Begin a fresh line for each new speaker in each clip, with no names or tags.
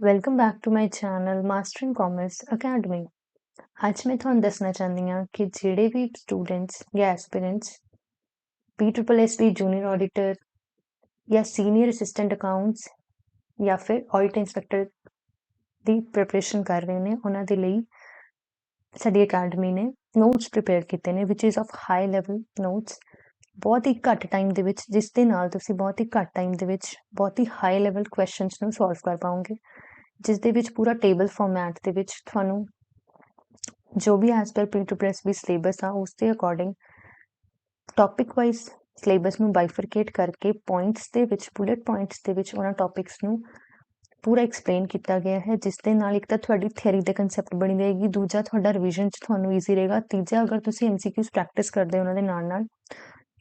Welcome back to my channel mastering commerce academy. ਅੱਜ ਮੈਂ ਤੁਹਾਨੂੰ ਦੱਸਣਾ ਚਾਹੁੰਦੀ ਹਾਂ ਕਿ ਜਿਹੜੇ ਵੀ ਸਟੂਡੈਂਟਸ ਜਾਂ ਐਸਪੀਰੈਂਟਸ PSSB ਜੂਨੀਅਰ ਆਡੀਟਰ ਜਾਂ ਸੀਨੀਅਰ ਅਸਿਸਟੈਂਟ ਅਕਾਊਂਟਸ ਜਾਂ ਫਿਰ ਆਡਿਟ ਇੰਸਪੈਕਟਰ ਦੀ ਪ੍ਰੈਪਰੇਸ਼ਨ ਕਰ ਰਹੇ ਨੇ, ਉਹਨਾਂ ਦੇ ਲਈ ਸਾਡੀ ਅਕੈਡਮੀ ਨੇ ਨੋਟਸ ਪ੍ਰਿਪੇਅਰ ਕੀਤੇ ਨੇ which is of high level notes, ਬਹੁਤ ਹੀ ਘੱਟ ਟਾਈਮ ਦੇ ਵਿੱਚ, ਜਿਸ ਦੇ ਨਾਲ ਤੁਸੀਂ ਬਹੁਤ ਹੀ ਘੱਟ ਟਾਈਮ ਦੇ ਵਿੱਚ ਬਹੁਤ ਹੀ ਹਾਈ ਲੈਵਲ ਕੁਐਸਚਨਸ ਨੂੰ ਸੋਲਵ ਕਰ ਪਾਓਗੇ, ਜਿਸ ਦੇ ਵਿੱਚ ਪੂਰਾ ਟੇਬਲ ਫਾਰਮੈਟ ਦੇ ਵਿੱਚ ਤੁਹਾਨੂੰ ਜੋ ਵੀ ਐਜ਼ ਪਰ PSSB ਸਿਲੇਬਸ ਆ ਉਸ ਦੇ ਅਕੋਰਡਿੰਗ ਟੌਪਿਕ ਵਾਈਜ਼ ਸਿਲੇਬਸ ਨੂੰ ਬਾਈਫਰਕੇਟ ਕਰਕੇ ਪੁਆਇੰਟਸ ਦੇ ਵਿੱਚ, ਬੁਲੇਟ ਪੁਆਇੰਟਸ ਦੇ ਵਿੱਚ ਉਹਨਾਂ ਟੌਪਿਕਸ ਨੂੰ ਪੂਰਾ ਐਕਸਪਲੇਨ ਕੀਤਾ ਗਿਆ ਹੈ, ਜਿਸ ਦੇ ਨਾਲ ਇੱਕ ਤਾਂ ਤੁਹਾਡੀ ਥਿਅਰੀ ਦੇ ਕਨਸੈਪਟ ਬਣੀ ਰਹੇਗੀ, ਦੂਜਾ ਤੁਹਾਡਾ ਰਿਵੀਜ਼ਨ 'ਚ ਤੁਹਾਨੂੰ ਈਜ਼ੀ ਰਹੇਗਾ, ਤੀਜਾ ਅਗਰ ਤੁਸੀਂ MCQs ਪ੍ਰੈਕਟਿਸ ਕਰਦੇ ਹੋ ਉਹਨਾਂ ਦੇ ਨਾਲ ਨਾਲ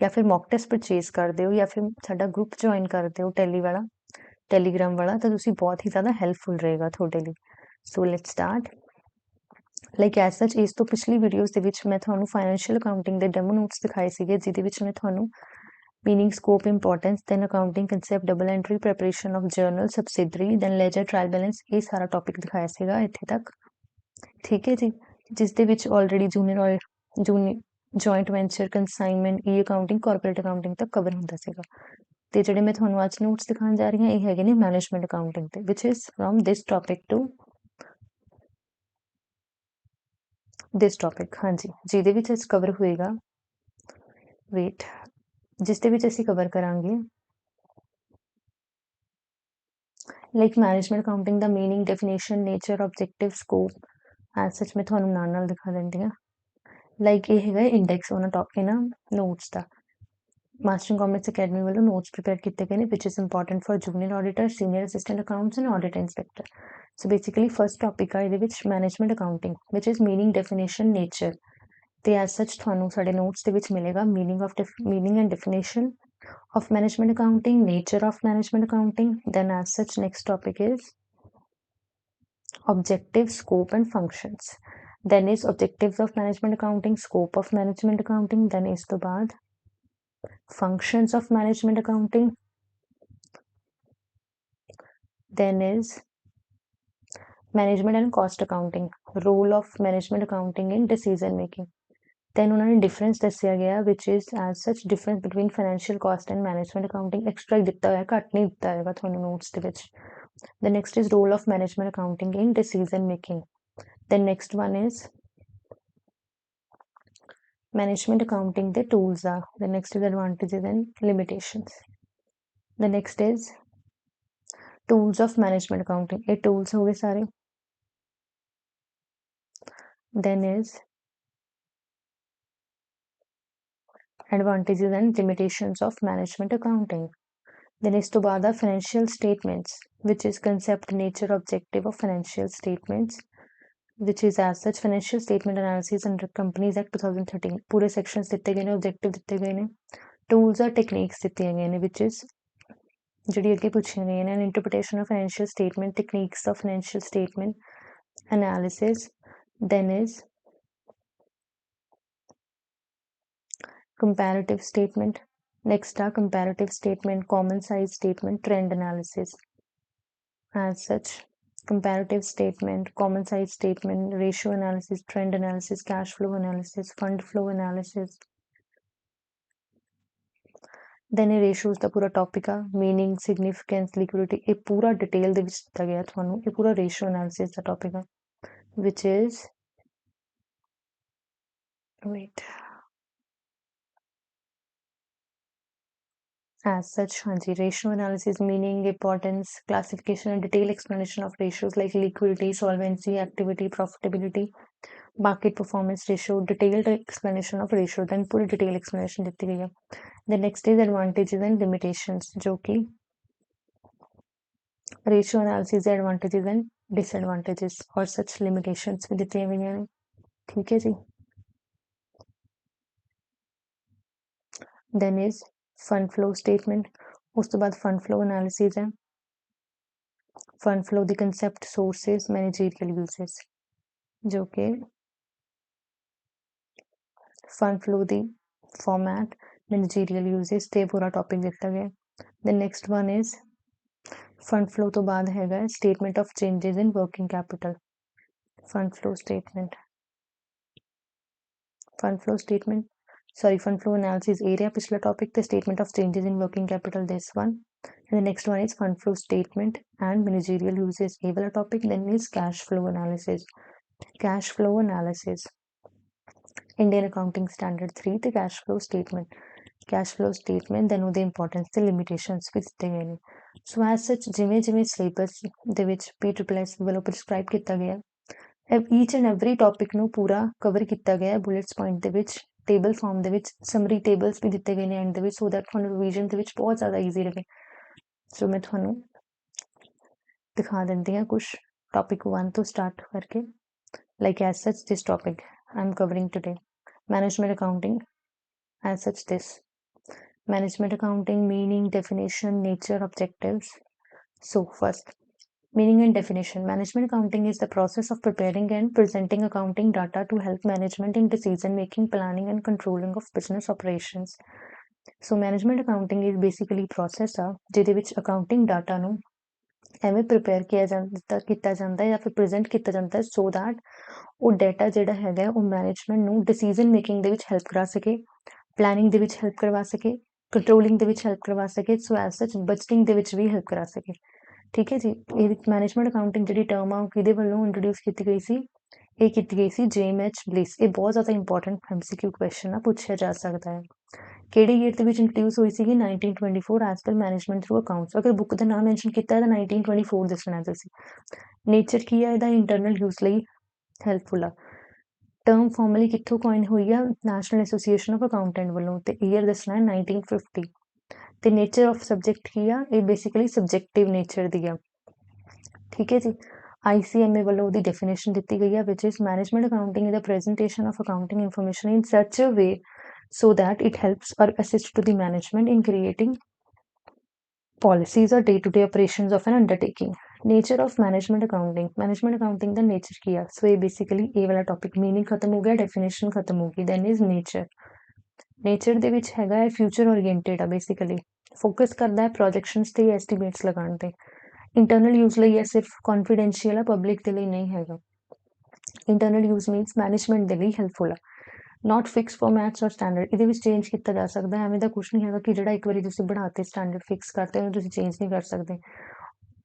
ਜਾਂ ਫਿਰ ਮੌਕ ਟੈਸਟ ਪਰਚੇਜ਼ ਕਰਦੇ ਹੋ ਜਾਂ ਫਿਰ ਸਾਡਾ ਗਰੁੱਪ ਜੁਆਇਨ ਕਰਦੇ ਹੋ ਟੈਲੀਗ੍ਰਾਮ ਵਾਲਾ, ਤਾਂ ਤੁਸੀਂ ਬਹੁਤ ਹੀ ਜ਼ਿਆਦਾ ਹੈਲਪਫੁਲ ਰਹੇਗਾ ਤੁਹਾਡੇ ਲਈ। So let's start. Like as such, ਇਸ ਤੋਂ ਪਿਛਲੀ ਵੀਡੀਓਜ਼ ਦੇ ਵਿੱਚ ਮੈਂ ਤੁਹਾਨੂੰ ਫਾਈਨੈਂਸ਼ੀਅਲ ਅਕਾਊਂਟਿੰਗ ਦੇ ਡੈਮੋ ਨੋਟਸ ਦਿਖਾਏ ਸੀਗੇ, ਜਿਹਦੇ ਵਿੱਚ ਮੈਂ ਤੁਹਾਨੂੰ meaning, scope, importance, then accounting concept, double entry, preparation of journal, subsidiary, then ledger, trial balance, ਇਹ ਸਾਰਾ ਟੌਪਿਕ ਦਿਖਾਇਆ ਸੀਗਾ ਇੱਥੇ ਤੱਕ। ਠੀਕ ਹੈ ਜੀ, ਜਿਸ ਦੇ ਵਿੱਚ already junior joint venture, consignment, ਈ ਅਕਾਊਂਟਿੰਗ, ਕਾਰਪੋਰੇਟ ਅਕਾਊਂਟਿੰਗ ਤੱਕ ਕਵਰ ਹੁੰਦਾ ਸੀਗਾ। ਤੇ ਜਿਹੜੇ ਮੈਂ ਤੁਹਾਨੂੰ ਅੱਜ ਨੋਟਸ ਦਿਖਾਉਣ ਜਾ ਰਹੀ ਹਾਂ ਇਹ ਹੈਗੇ ਨੇ ਮੈਨੇਜਮੈਂਟ ਅਕਾਊਂਟਿੰਗ ਦੇ, which is from this topic to this topic. ਹਾਂਜੀ, ਜਿਹਦੇ ਵਿੱਚ ਅੱਜ ਕਵਰ ਹੋਏਗਾ ਵੇਟ, ਜਿਸ ਦੇ ਵਿੱਚ ਅਸੀਂ ਕਵਰ ਕਰਾਂਗੇ ਲਾਈਕ ਮੈਨੇਜਮੈਂਟ ਅਕਾਊਂਟਿੰਗ ਦਾ meaning, definition, nature, objective, scope, as such ਮੈਂ ਤੁਹਾਨੂੰ ਨਾਲ ਦਿਖਾ ਦਿੰਦੀ ਹਾਂ। ਲਾਈਕ ਇਹ ਹੈਗਾ ਇੰਡੈਕਸ ਉਹਨਾਂ ਟੌਪਿਕ ਨਾ ਨੋਟਸ ਦਾ, ਮਾਸਟਰਿੰਗ ਕਾਮਰਸ ਅਕੈਡਮੀ ਵੱਲੋਂ ਨੋਟਸ ਪ੍ਰਿਪੇਅਰ ਕੀਤੇ ਗਏ ਨੇ, which is important for junior auditor, senior assistant accounts and audit inspector. So basically first topic ਆ ਇਹਦੇ ਵਿੱਚ management accounting, which is meaning, definition, nature, ਤੇ ਐਜ਼ ਸੱਚ ਤੁਹਾਨੂੰ ਸਾਡੇ ਨੋਟਸ ਦੇ ਵਿੱਚ ਮਿਲੇਗਾ meaning and definition of management accounting, nature of management accounting, then as such next topic is objective, scope and functions, then is objectives of management accounting, scope of management accounting, then is to baad functions of management accounting, then is management and cost accounting, role of management accounting in decision making, then ਉਹਨਾਂ ਨੇ difference ਦੱਸਿਆ ਗਿਆ which is as such difference between financial cost and management accounting, extra ਦਿੱਤਾ ਹੋਇਆ, ਘੱਟ ਨਹੀਂ ਦਿੱਤਾ ਹੋਏਗਾ ਤੁਹਾਨੂੰ ਨੋਟਸ ਦੇ ਵਿੱਚ। The next is role of management accounting in decision making. The next one is management accounting the tools are. The next is advantages and limitations. The next is tools of management accounting. ये tools हो गए सारे. Then is advantages and limitations of management accounting. Then is to बाद financial statements, which is concept, nature, objective of financial statements, which is as such financial statement analysis under Companies Act 2013. पूरे sections ਦਿੱਤੇ ਗਏ ਨੇ, objective ਦਿੱਤੇ ਗਏ ਨੇ, tools or techniques ਦਿੱਤੀਆਂ ਗਈਆਂ ਨੇ, which is ਜਿਹੜੀ ਅੱਗੇ ਪੁੱਛੀਆਂ ਗਈਆਂ ਨੇ, interpretation of financial statement, techniques of financial statement analysis, then is comparative statement. Next are comparative statement, common size statement, trend analysis. As such, comparative statement, common size statement, ratio analysis, trend analysis, cash flow analysis, fund flow analysis. Then ਇਹ ratios ਦਾ ਪੂਰਾ topic ਆ, meaning, significance, liquidity, ਇਹ ਪੂਰਾ detail ਦੇ ਵਿੱਚ ਦਿੱਤਾ ਗਿਆ ਤੁਹਾਨੂੰ, ਇਹ ਪੂਰਾ ratio analysis ਦਾ ਟੌਪਿਕ ਆ, which is wait as such, ਹਾਂਜੀ, ratio analysis, meaning, importance, classification and detailed explanation of ratios like liquidity, solvency, activity, profitability, market performance ratio, detailed explanation of ratio, then पूरी detailed explanation ਦਿੱਤੀ ਗਈ ਹੈ। The next is advantages and limitations, जो कि ratio analysis ਦੇ advantages and disadvantages और such limitations भी ਦਿੱਤੀਆਂ ਗਈਆਂ ਨੇ। ठीक है जी। Then is fund flow statement, ਉਸ ਤੋਂ ਬਾਅਦ fund flow analysis ਹੈ, fund flow ਦੀ concept, sources, managerial uses, ਜੋ ਕਿ fund flow ਦੀ format, managerial uses ਤੇ ਪੂਰਾ topic ਦਿੱਤਾ ਗਿਆ। The next one is fund flow ਤੋਂ ਬਾਅਦ ਹੈਗਾ statement of changes in working capital. Fund flow statement, fund flow analysis area ਪਿਛਲਾ ਟੌਪਿਕ ਤੇ statement of changes in working capital this one, and the next one is fund flow statement and managerial uses ਇਹ ਵਾਲਾ topic, then is cash flow analysis। cash flow analysis Indian accounting standard 3 ਤੇ cash flow statement, cash flow statement then ਉਹਦੇ importance ਤੇ limitations ਵੀ ਦਿੱਤੇ ਗਏ ਨੇ। So as ਸੱਚ ਜਿਵੇਂ ਜਿਵੇਂ ਸਿਲੇਬਸ ਦੇ ਵਿੱਚ PSSS ਵੱਲੋਂ ਪ੍ਰਿਸਕ੍ਰਾਈਬ ਕੀਤਾ ਗਿਆ ਈਚ ਐਂਡ ਐਵਰੀ ਟੌਪਿਕ ਨੂੰ ਪੂਰਾ ਕਵਰ ਕੀਤਾ ਗਿਆ ਬੁਲੇਟਸ ਪੁਆਇੰਟ ਦੇ ਵਿੱਚ, ਟੇਬਲ ਫਾਰਮ ਦੇ ਵਿੱਚ ਸਮਰੀ ਟੇਬਲਸ ਵੀ ਦਿੱਤੇ ਗਏ ਨੇ ਐਂਡ ਦੇ ਵਿੱਚ, ਸੋ ਦੈਟ ਤੁਹਾਨੂੰ ਰਿਵੀਜ਼ਨ ਦੇ ਵਿੱਚ ਬਹੁਤ ਜ਼ਿਆਦਾ ਈਜ਼ੀ ਰਹੇ। ਸੋ ਮੈਂ ਤੁਹਾਨੂੰ ਦਿਖਾ ਦਿੰਦੀ ਹਾਂ ਕੁਛ ਟੌਪਿਕ 1 ਤੋਂ ਸਟਾਰਟ ਕਰਕੇ, like as such this topic I am covering today management accounting as such this management accounting meaning, definition, nature, objectives. So first, meaning and definition. Management accounting is the process of preparing and presenting accounting data to help management in decision making, planning and controlling of business operations. So management accounting is basically process ਆ ਜਿਹਦੇ ਵਿੱਚ accounting data ਨੂੰ ਐਵੇਂ prepare ਕੀਤਾ ਜਾਂਦਾ ਜਾਂ ਫਿਰ present ਕੀਤਾ ਜਾਂਦਾ ਸੋ ਦੈਟ ਉਹ ਡਾਟਾ ਜਿਹੜਾ ਹੈਗਾ ਉਹ ਮੈਨੇਜਮੈਂਟ ਨੂੰ ਡਿਸੀਜ਼ਨ ਮੇਕਿੰਗ ਦੇ ਵਿੱਚ ਹੈਲਪ ਕਰਾ ਸਕੇ, ਪਲੈਨਿੰਗ ਦੇ ਵਿੱਚ ਹੈਲਪ ਕਰਵਾ ਸਕੇ, ਕੰਟਰੋਲਿੰਗ ਦੇ ਵਿੱਚ ਹੈਲਪ ਕਰਵਾ ਸਕੇ, ਸੋ ਐਜ਼ ਸੱਚ ਬਜਟਿੰਗ ਦੇ ਵਿੱਚ ਵੀ ਹੈਲਪ ਕਰਾ ਸਕੇ। ਠੀਕ ਹੈ ਜੀ। ਇਹ ਮੈਨੇਜਮੈਂਟ ਅਕਾਊਂਟਿੰਗ ਜਿਹੜੀ ਟਰਮ ਆ ਉਹ ਕਿਹਦੇ ਵੱਲੋਂ ਇੰਟਰੋਡਿਊਸ ਕੀਤੀ ਗਈ ਸੀ? ਇਹ ਕੀਤੀ ਗਈ ਸੀ JMH ਬਲਿਸ। ਇਹ ਬਹੁਤ ਜ਼ਿਆਦਾ ਇੰਪੋਰਟੈਂਟ MCQ ਕੁਐਸਚਨ ਆ, ਪੁੱਛਿਆ ਜਾ ਸਕਦਾ ਹੈ। ਕਿਹੜੇ ਈਅਰ ਦੇ ਵਿੱਚ ਇੰਟਰੋਡਿਊਸ ਹੋਈ ਸੀਗੀ? 1924 as per management through accounts. ਅਗਰ ਬੁੱਕ ਦਾ ਨਾਮ ਮੈਂਸ਼ਨ ਕੀਤਾ ਹੈ ਤਾਂ 1924 ਦੱਸਣਾ ਹੈ ਤੁਸੀਂ। ਨੇਚਰ ਕੀ ਆ ਇਹਦਾ? ਇੰਟਰਨਲ ਯੂਜ਼ ਲਈ ਹੈਲਪਫੁਲ ਆ। ਟਰਮ ਫਾਰਮਲੀ ਕਿੱਥੋਂ ਕੋਇਨ ਹੋਈ ਆ? ਨੈਸ਼ਨਲ ਐਸੋਸੀਏਸ਼ਨ ਆਫ ਅਕਾਊਂਟੈਂਟ ਵੱਲੋਂ, ਤੇ ਈਅਰ ਦੱਸਣਾ ਹੈ 1950। ਤੇ ਨੇਚਰ ਆਫ ਸਬਜੈਕਟ ਕੀ ਆ? ਇਹ ਬੇਸਿਕਲੀ ਸਬਜੈਕਟਿਵ ਨੇਚਰ ਦੀ ਆ। ਠੀਕ ਹੈ ਜੀ। ICMA ਵੱਲੋਂ ਉਹਦੀ ਡੈਫੀਨੇਸ਼ਨ ਦਿੱਤੀ ਗਈ ਆ which is management accounting is the presentation of accounting information in such a way so that it helps or assists to the management in creating policies or day-to-day operations of an undertaking। nature of management accounting, management accounting the nature ਕੀ ਆ? ਸੋ ਇਹ basically ਇਹ ਵਾਲਾ topic meaning ਖਤਮ ਹੋ ਗਿਆ, definition ਖਤਮ ਹੋ ਗਈ, then is nature। nature ਦੇ ਵਿੱਚ ਹੈਗਾ ਹੈ future oriented ਆ, basically focus ਕਰਦਾ ਹੈ projections ਤੇ estimates ਲਗਾਉਣ ਤੇ। internal use ਲਈ ਹੈ, ਸਿਰਫ confidential ਆ, public ਦੇ ਲਈ ਨਹੀਂ ਹੈਗਾ। internal use means management ਦੇ ਲਈ helpful ਆ। ਨਾਟ ਫਿਕਸ ਫਾਰਮੈਟਸ ਔਰ ਸਟੈਂਡਰਡ, ਇਹਦੇ ਵਿੱਚ ਚੇਂਜ ਕੀਤਾ ਜਾ ਸਕਦਾ ਹੈ। ਐਵੇਂ ਦਾ ਕੁਛ ਨਹੀਂ ਹੈਗਾ ਕਿ ਜਿਹੜਾ ਇੱਕ ਵਾਰੀ ਤੁਸੀਂ ਬਣਾਤੇ ਸਟੈਂਡਰਡ ਫਿਕਸ ਕਰਤੇ ਉਹਨੂੰ ਤੁਸੀਂ ਚੇਂਜ ਨਹੀਂ ਕਰ ਸਕਦੇ।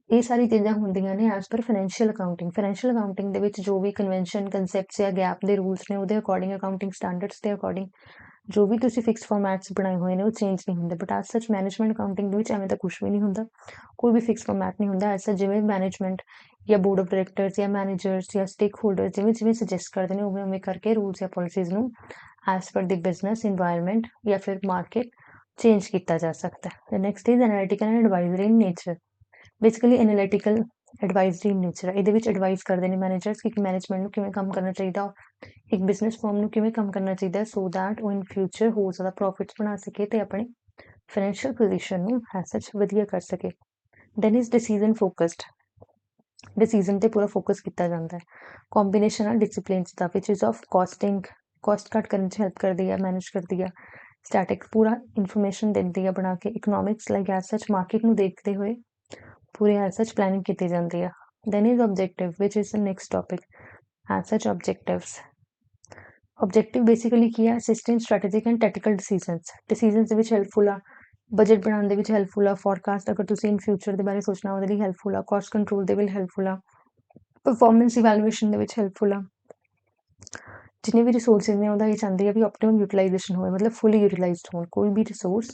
ਇਹ ਸਾਰੀ ਚੀਜ਼ਾਂ ਹੁੰਦੀਆਂ ਨੇ as per financial accounting. Financial accounting ਦੇ ਵਿੱਚ ਜੋ ਵੀ ਕਨਵੈਨਸ਼ਨ, ਕੰਸੈਪਟਸ ਜਾਂ ਗੈਪ ਦੇ ਰੂਲਸ ਨੇ ਉਹਦੇ ਅਕੋਰਡਿੰਗ, ਅਕਾਊਂਟਿੰਗ ਸਟੈਂਡਰਡਸ ਦੇ ਅਕੋਰਡਿੰਗ ਜੋ ਵੀ ਤੁਸੀਂ ਫਿਕਸ ਫਾਰਮੈਟਸ ਬਣਾਏ ਹੋਏ ਨੇ ਉਹ ਚੇਂਜ ਨਹੀਂ ਹੁੰਦੇ। ਬਟ ਐਜ਼ ਸੱਚ ਮੈਨੇਜਮੈਂਟ ਅਕਾਊਂਟਿੰਗ ਦੇ ਵਿੱਚ ਐਵੇਂ ਦਾ ਕੁਛ ਵੀ ਨਹੀਂ ਹੁੰਦਾ, ਕੋਈ ਵੀ ਫਿਕਸ ਫਾਰਮੈਟ ਨਹੀਂ ਹੁੰਦਾ। ਐਜ਼ ਸੱਚ ਜਿਵੇਂ ਮੈਨੇਜਮੈਂਟ ਜਾਂ ਬੋਰਡ ਆਫ ਡਾਇਰੈਕਟਰਸ ਜਾਂ ਮੈਨੇਜਰਸ ਜਾਂ ਸਟੇਕ ਹੋਲਡਰ ਜਿਵੇਂ ਜਿਵੇਂ ਸੁਜੈਸਟ ਕਰਦੇ ਨੇ ਉਵੇਂ ਉਵੇਂ ਕਰਕੇ ਰੂਲਸ ਜਾਂ ਪਾਲਿਸੀਜ਼ ਨੂੰ ਐਜ਼ ਪਰ ਦੀ ਬਿਜ਼ਨਸ ਇਨਵਾਇਰਮੈਂਟ ਜਾਂ ਫਿਰ ਮਾਰਕੀਟ ਚੇਂਜ ਕੀਤਾ ਜਾ ਸਕਦਾ ਹੈ। Next is analytical and advisory in nature. Basically analytical advisory in nature, ਇਹਦੇ ਵਿੱਚ ਐਡਵਾਈਜ਼ ਕਰਦੇ ਨੇ ਮੈਨੇਜਰਸ ਕਿ ਮੈਨੇਜਮੈਂਟ ਨੂੰ ਕਿਵੇਂ ਕੰਮ ਕਰਨਾ ਚਾਹੀਦਾ, ਇੱਕ ਬਿਜ਼ਨਸ ਫਰਮ ਨੂੰ ਕਿਵੇਂ ਕੰਮ ਕਰਨਾ ਚਾਹੀਦਾ ਸੋ ਦੈਟ ਉਹ ਇਨ ਫਿਊਚਰ ਹੋਰ ਜ਼ਿਆਦਾ ਪ੍ਰੋਫਿਟਸ ਬਣਾ ਸਕੇ ਤੇ ਆਪਣੇ ਫਾਈਨੈਂਸ਼ੀਅਲ ਪੋਜੀਸ਼ਨ ਨੂੰ ਐਜ਼ ਸੱਚ ਵਧੀਆ ਕਰ ਸਕੇ। Then is decision focused, decision ਤੇ ਪੂਰਾ ਫੋਕਸ ਕੀਤਾ ਜਾਂਦਾ ਹੈ। ਕੰਬੀਨੇਸ਼ਨ ਆ ਡਿਸਿਪਲਿਨਸ ਦਾ which is of costing, cost cut ਕਰਨ 'ਚ ਹੈਲਪ ਕਰਦੀ ਆ, ਮੈਨੇਜ ਕਰਦੀ ਆ। ਸਟੈਟਿਕ ਪੂਰਾ ਇਨਫੋਰਮੇਸ਼ਨ ਦਿੰਦੀ ਆ ਬਣਾ ਕੇ। ਇਕਨੋਮਿਕਸ ਲਾਈਕ ਐਜ਼ ਸੱਚ ਮਾਰਕੀਟ ਨੂੰ ਦੇਖਦੇ ਹੋਏ ਪੂਰੇ ਐਜ਼ ਸੱਚ ਪਲੈਨਿੰਗ ਕੀਤੀ ਜਾਂਦੀ ਆ। Then is objective which is the next topic as such objectives. Objective basically ਕੀ ਆ? Assisting strategic and tactical decisions ਦੇ ਵਿੱਚ ਹੈਲਪਫੁਲ ਆ, ਬਜਟ ਬਣਾਉਣ ਦੇ ਵਿੱਚ ਹੈਲਪਫੁਲ ਆ, ਫੋਰਕਾਸਟ ਅਗਰ ਤੁਸੀਂ ਇਨ ਫਿਊਚਰ ਦੇ ਬਾਰੇ ਸੋਚਣਾ ਉਹਦੇ ਲਈ ਹੈਲਪਫੁਲ ਆ, ਕਾਸਟ ਕੰਟਰੋਲ ਦੇ ਵਿੱਚ ਹੈਲਪਫੁਲ ਆ, ਪਰਫਾਰਮੈਂਸ ਇਵੈਲੂਏਸ਼ਨ ਦੇ ਵਿੱਚ ਹੈਲਪਫੁਲ ਆ। ਜਿੰਨੇ ਵੀ ਰਿਸੋਰਸਿਸ ਨੇ ਉਹਦਾ ਇਹ ਚਾਹੁੰਦੀ ਆ ਵੀ ਆਪਟੀਮਮ ਯੂਟੀਲਾਈਜੇਸ਼ਨ ਹੋਵੇ, ਮਤਲਬ ਫੁੱਲੀ ਯੂਟੀਲਾਈਜ਼ਡ ਹੋਣ, ਕੋਈ ਵੀ ਰਿਸੋਰਸ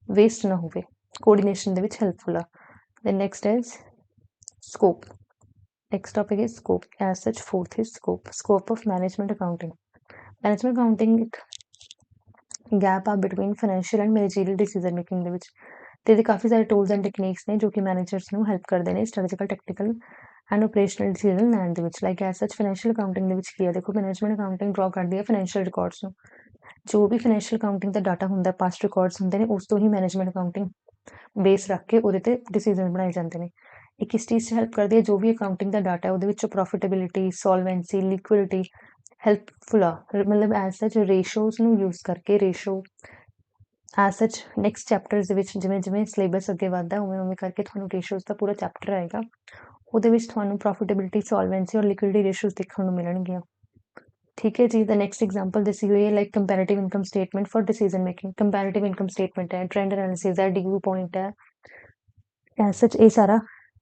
ਵੇਸਟ ਨਾ ਹੋਵੇ। ਕੋਆਰਡੀਨੇਸ਼ਨ ਦੇ ਵਿੱਚ ਹੈਲਪਫੁਲ ਆ। Then next is scope. Next topic is scope. As such fourth is scope. Scope of management accounting. Management accounting ਇੱਕ ਗੈਪ ਆ between financial and managerial decision making ਦੇ ਵਿੱਚ, ਤੇ ਇਹਦੇ ਕਾਫੀ ਸਾਰੇ ਟੂਲਸ ਐਂਡ ਟੈਕਨੀਕਸ ਨੇ ਜੋ ਕਿ ਮੈਨੇਜਰਸ ਨੂੰ ਹੈਲਪ ਕਰਦੇ ਨੇ ਸਟ੍ਰੈਟੇਜਿਕਲ, ਟੈਕਟੀਕਲ ਐਂਡ ਆਪਰੇਸ਼ਨਲ ਡਿਸੀਜ਼ਨ ਲੈਣ ਦੇ ਵਿੱਚ। ਲਾਈਕ ਐਜ਼ ਸੱਚ ਫਾਈਨੈਂਸ਼ੀਅਲ ਅਕਾਊਂਟਿੰਗ ਦੇ ਵਿੱਚ ਕੀ ਆ? ਦੇਖੋ ਮੈਨੇਜਮੈਂਟ ਅਕਾਊਂਟਿੰਗ ਡਰਾ ਕਰਦੀ ਹੈ ਫਾਈਨੈਂਸ਼ੀਅਲ ਰਿਕਾਰਡਸ ਨੂੰ। ਜੋ ਵੀ ਫਾਈਨੈਂਸ਼ੀਅਲ ਅਕਾਊਂਟਿੰਗ ਦਾ ਡਾਟਾ ਹੁੰਦਾ, ਪਾਸਟ ਰਿਕਾਰਡਸ ਹੁੰਦੇ ਨੇ, ਉਸ ਤੋਂ ਹੀ ਮੈਨੇਜਮੈਂਟ ਅਕਾਊਂਟਿੰਗ ਬੇਸ ਰੱਖ ਕੇ ਉਹਦੇ ਤੇ ਡਿਸੀਜ਼ਨ ਬਣਾਏ ਜਾਂਦੇ ਨੇ। ਇਹ ਕਿਸ ਚੀਜ਼ 'ਚ ਹੈਲਪ ਕਰਦੀ ਹੈ? ਜੋ ਵੀ ਅਕਾਊਂਟਿੰਗ ਦਾ ਡਾਟਾ ਉਹਦੇ ਵਿੱਚ ਪ੍ਰੋਫਿਟੇਬਿਲਿਟੀ, ਸੋਲਵੈਂਸੀ, ਲਿਕੁਇਡਿਟੀ ਹੈਲਪਫੁਲ ਆ। ਮਤਲਬ ਐਜ਼ ਸੱਚ ਰੇਸ਼ੋਜ਼ ਨੂੰ ਯੂਜ਼ ਕਰਕੇ, ਰੇਸ਼ੋ ਐਜ਼ ਸੱਚ ਨੈਕਸਟ ਚੈਪਟਰਸ ਦੇ ਵਿੱਚ ਜਿਵੇਂ ਸਿਲੇਬਸ ਅੱਗੇ ਵੱਧਦਾ ਉਵੇਂ ਕਰਕੇ ਤੁਹਾਨੂੰ ਰੇਸ਼ੋਜ਼ ਦਾ ਪੂਰਾ ਚੈਪਟਰ ਆਏਗਾ। ਉਹਦੇ ਵਿੱਚ ਤੁਹਾਨੂੰ ਪ੍ਰੋਫਿਟੇਬਿਲਿਟੀ, ਸੋਲਵੈਂਸੀ ਔਰ ਲਿਕੁਇਡਿਟੀ ਰੇਸ਼ੋਜ਼ ਦੇਖਣ ਨੂੰ ਮਿਲਣਗੀਆਂ। ਠੀਕ ਹੈ ਜੀ। ਦ ਨੈਕਸਟ ਐਗਜ਼ਾਮਪਲ ਦੱਸੀ ਹੋਈ ਹੈ like comparative income statement for decision making. Comparative income statement ਹੈ, ਟ੍ਰੈਂਡ ਐਨਾਲਿਸਿਸ ਹੈ, ਡੀਯੂ ਪੁਆਇੰਟ ਹੈ। ਐਜ਼ ਸੱਚ ਇਹ ਸਾਰਾ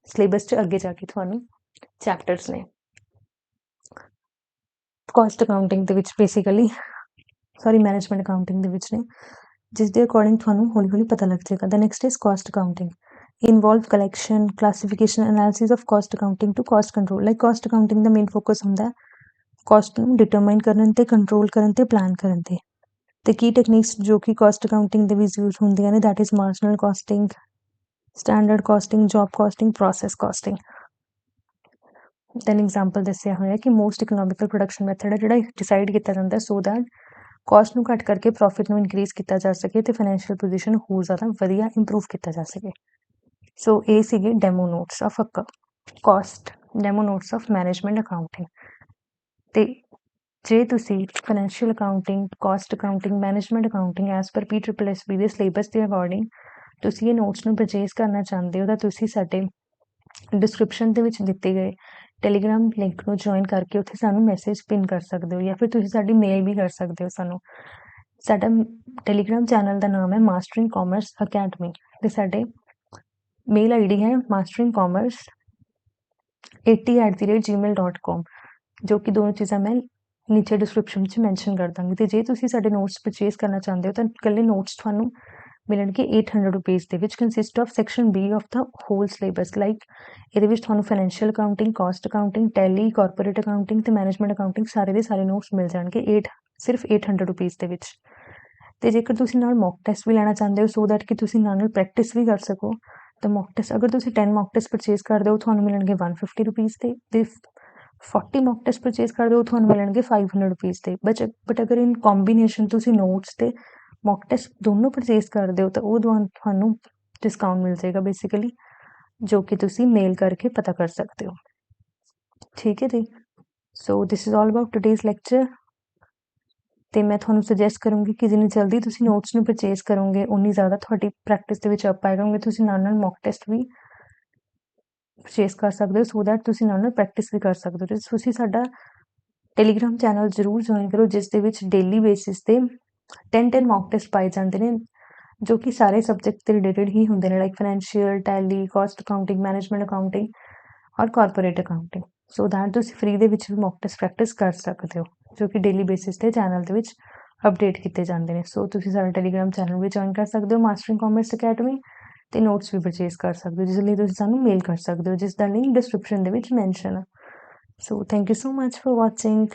ਸਿਲੇਬਸ 'ਚ ਅੱਗੇ ਜਾ ਕੇ ਤੁਹਾਨੂੰ ਚੈਪਟਰਸ ਨੇ। ਕਾਸਟ ਅਕਾਊਂਟਿੰਗ ਦੇ ਵਿੱਚ ਬੇਸਿਕਲੀ ਮੈਨੇਜਮੈਂਟ ਅਕਾਊਂਟਿੰਗ ਦੇ ਵਿੱਚ ਨੇ, ਜਿਸ ਦੇ ਅਕੋਰਡਿੰਗ ਤੁਹਾਨੂੰ ਹੌਲੀ ਹੌਲੀ ਪਤਾ ਲੱਗ ਜਾਏਗਾ। The next is cost accounting involve collection, classification, analysis of cost accounting to cost control. Like cost accounting ਦਾ ਮੇਨ ਫੋਕਸ ਹੁੰਦਾ ਕਾਸਟ ਨੂੰ ਡਿਟਰਮਾਈਨ ਕਰਨ ਤੇ, ਕੰਟਰੋਲ ਕਰਨ ਤੇ, ਪਲਾਨ ਕਰਨ ਤੇ। ਤੇ ਕੀ ਟੈਕਨੀਕਸ ਜੋ ਕਿ ਕਾਸਟ ਅਕਾਊਂਟਿੰਗ ਦੇ ਵਿੱਚ ਯੂਜ਼ ਹੁੰਦੀਆਂ ਨੇ, that is marginal costing, standard costing, job costing, process costing. Then example ਦੱਸਿਆ ਹੋਇਆ ਕਿ ਮੋਸਟ ਇਕਨੋਮਿਕਲ ਪ੍ਰੋਡਕਸ਼ਨ ਮੈਥਡ ਹੈ ਜਿਹੜਾ ਡਿਸਾਈਡ ਕੀਤਾ ਜਾਂਦਾ ਸੋ ਦੈਟ ਕਾਸਟ ਨੂੰ ਘੱਟ ਕਰਕੇ ਪ੍ਰੋਫਿਟ ਨੂੰ ਇਨਕਰੀਜ਼ ਕੀਤਾ ਜਾ ਸਕੇ ਤੇ ਫਾਈਨੈਂਸ਼ੀਅਲ ਪੋਜੀਸ਼ਨ ਹੋਰ ਜ਼ਿਆਦਾ ਵਧੀਆ ਇੰਪਰੂਵ ਕੀਤਾ ਜਾ ਸਕੇ। ਸੋ ਇਹ ਸੀਗੇ demo notes of cost, demo notes of management accounting. ਤੇ ਜੇ ਤੁਸੀਂ financial accounting, cost accounting, management accounting as per PSSB ਦੇ ਸਿਲੇਬਸ ਦੇ ਅਕੋਰਡਿੰਗ ਤੁਸੀਂ ਇਹ ਨੋਟਸ ਨੂੰ ਪਰਚੇਜ਼ ਕਰਨਾ ਚਾਹੁੰਦੇ ਹੋ ਤਾਂ ਤੁਸੀਂ ਸਾਡੇ ਡਿਸਕ੍ਰਿਪਸ਼ਨ ਦੇ ਵਿੱਚ ਦਿੱਤੇ ਗਏ ਟੈਲੀਗ੍ਰਾਮ ਲਿੰਕ ਨੂੰ ਜੁਆਇਨ ਕਰਕੇ ਉੱਥੇ ਸਾਨੂੰ ਮੈਸੇਜ ਪਿਨ ਕਰ ਸਕਦੇ ਹੋ ਜਾਂ ਫਿਰ ਤੁਸੀਂ ਸਾਡੀ ਮੇਲ ਵੀ ਕਰ ਸਕਦੇ ਹੋ ਸਾਨੂੰ। ਸਾਡਾ ਟੈਲੀਗ੍ਰਾਮ ਚੈਨਲ ਦਾ ਨਾਮ ਹੈ ਮਾਸਟਰਿੰਗ ਕਾਮਰਸ ਅਕੈਡਮੀ ਤੇ ਸਾਡੇ ਮੇਲ ਆਈਡੀ ਹੈ masteringcommerce80@gmail.com, ਜੋ ਕਿ ਦੋਨੋਂ ਚੀਜ਼ਾਂ ਮੈਂ ਨੀਚੇ ਡਿਸਕ੍ਰਿਪਸ਼ਨ ਵਿੱਚ ਮੈਂਸ਼ਨ ਕਰ ਦਾਂਗੀ। ਤੇ ਜੇ ਤੁਸੀਂ ਸਾਡੇ ਨੋਟਸ ਪਰਚੇਜ਼ ਕਰਨਾ ਚਾਹੁੰਦੇ ਹੋ ਤਾਂ ਇਕੱਲੇ ਨੋਟਸ ਤੁਹਾਨੂੰ ਮਿਲਣਗੇ 800 ਰੁਪੀਜ਼ ਦੇ ਵਿੱਚ, consist of section B of the whole syllabus. Like ਇਹਦੇ ਵਿੱਚ ਤੁਹਾਨੂੰ financial accounting, cost accounting, tally, corporate accounting ਤੇ ਮੈਨੇਜਮੈਂਟ ਅਕਾਊਂਟਿੰਗ ਸਾਰੇ ਦੇ ਸਾਰੇ ਨੋਟਸ ਮਿਲ ਜਾਣਗੇ ਸਿਰਫ 800 ਰੁਪੀਜ਼ ਦੇ ਵਿੱਚ। ਤੇ ਜੇਕਰ ਤੁਸੀਂ ਨਾਲ ਮੌਕ ਟੈਸਟ ਵੀ ਲੈਣਾ ਚਾਹੁੰਦੇ ਹੋ ਸੋ ਦੈਟ ਕਿ ਤੁਸੀਂ ਨਾਲ ਪ੍ਰੈਕਟਿਸ ਵੀ ਕਰ ਸਕੋ ਤਾਂ ਮੌਕ ਟੈਸਟ ਅਗਰ ਤੁਸੀਂ 10 ਮੌਕ ਟੈਸਟ ਪਰਚੇਜ਼ ਕਰਦੇ ਹੋ ਤੁਹਾਨੂੰ ਮਿਲਣਗੇ 150 ਰੁਪੀਜ਼ ਤੇ 40 ਮੌਕ ਟੈਸਟ ਪਰਚੇਜ਼ ਕਰਦੇ ਹੋ ਤੁਹਾਨੂੰ ਮਿਲਣਗੇ 500 ਰੁਪੀਜ਼ ਤੇ। ਬਟ ਅਗਰ ਇਨ ਕੰਬੀਨੇਸ਼ਨ ਤੁਸੀਂ ਨੋਟਸ ਤੇ ਮੌਕ ਟੈਸਟ ਦੋਨੋਂ ਪਰਚੇਜ਼ ਕਰਦੇ ਹੋ ਤਾਂ ਉਹ ਤੁਹਾਨੂੰ ਡਿਸਕਾਊਂਟ ਮਿਲ ਜਾਏਗਾ ਬੇਸਿਕਲੀ, ਜੋ ਕਿ ਤੁਸੀਂ ਮੇਲ ਕਰਕੇ ਪਤਾ ਕਰ ਸਕਦੇ ਹੋ। ਠੀਕ ਹੈ ਜੀ। So this is all about today's lecture. ਤੇ ਮੈਂ ਤੁਹਾਨੂੰ ਸੁਜੈਸਟ ਕਰੂੰਗੀ ਕਿ ਜਿੰਨੀ ਜਲਦੀ ਤੁਸੀਂ ਨੋਟਸ ਨੂੰ ਪਰਚੇਜ਼ ਕਰੋਗੇ ਉਨੀ ਜ਼ਿਆਦਾ ਤੁਹਾਡੀ ਪ੍ਰੈਕਟਿਸ ਦੇ ਵਿੱਚ ਅਪ ਆਏਗਾ। ਤੁਸੀਂ ਨਾਲ ਮੌਕ ਟੈਸਟ ਵੀ ਪਰਚੇਜ਼ ਕਰ ਸਕਦੇ ਹੋ ਸੋ ਦੈਟ ਤੁਸੀਂ ਨਾਲ ਪ੍ਰੈਕਟਿਸ ਵੀ ਕਰ ਸਕਦੇ ਹੋ। ਤੁਸੀਂ ਸਾਡਾ ਟੈਲੀਗ੍ਰਾਮ ਚੈਨਲ ਜ਼ਰੂਰ ਜੁਆਇਨ ਕਰੋ ਜਿਸ ਦੇ ਵਿੱਚ ਡੇਲੀ ਬੇਸਿਸ ਤੇ 10 ਮੌਕ ਟੈਸਟ ਪਾਏ ਜਾਂਦੇ ਨੇ ਜੋ ਕਿ ਸਾਰੇ ਸਬਜੈਕਟ ਦੇ ਰਿਲੇਟਡ ਹੀ ਹੁੰਦੇ ਨੇ, like financial, tally, cost accounting, management accounting ਔਰ ਕਾਰਪੋਰੇਟ ਅਕਾਊਂਟਿੰਗ। ਸੋ ਦੈਟ ਤੁਸੀਂ ਫ੍ਰੀ ਦੇ ਵਿੱਚ ਵੀ ਮੌਕ ਟੈਸਟ ਪ੍ਰੈਕਟਿਸ ਕਰ ਸਕਦੇ ਹੋ ਜੋ ਕਿ ਡੇਲੀ ਬੇਸਿਸ ਤੇ ਚੈਨਲ ਦੇ ਵਿੱਚ ਅਪਡੇਟ ਕੀਤੇ ਜਾਂਦੇ ਨੇ। ਸੋ ਤੁਸੀਂ ਸਾਡਾ ਟੈਲੀਗ੍ਰਾਮ ਚੈਨਲ ਵੀ ਜੁਆਇਨ ਕਰ ਸਕਦੇ ਹੋ ਮਾਸਟਰਿੰਗ ਕਾਮਰਸ ਅਕੈਡਮੀ ਤੇ ਨੋਟਸ ਵੀ ਪਰਚੇਜ਼ ਕਰ ਸਕਦੇ ਹੋ, ਜਿਸ ਲਈ ਤੁਸੀਂ ਸਾਨੂੰ ਮੇਲ ਕਰ ਸਕਦੇ ਹੋ ਜਿਸ ਦਾ ਲਿੰਕ ਡਿਸਕ੍ਰਿਪਸ਼ਨ ਦੇ ਵਿੱਚ ਮੈਂਸ਼ਨ ਹੈ। So thank you so much for watching.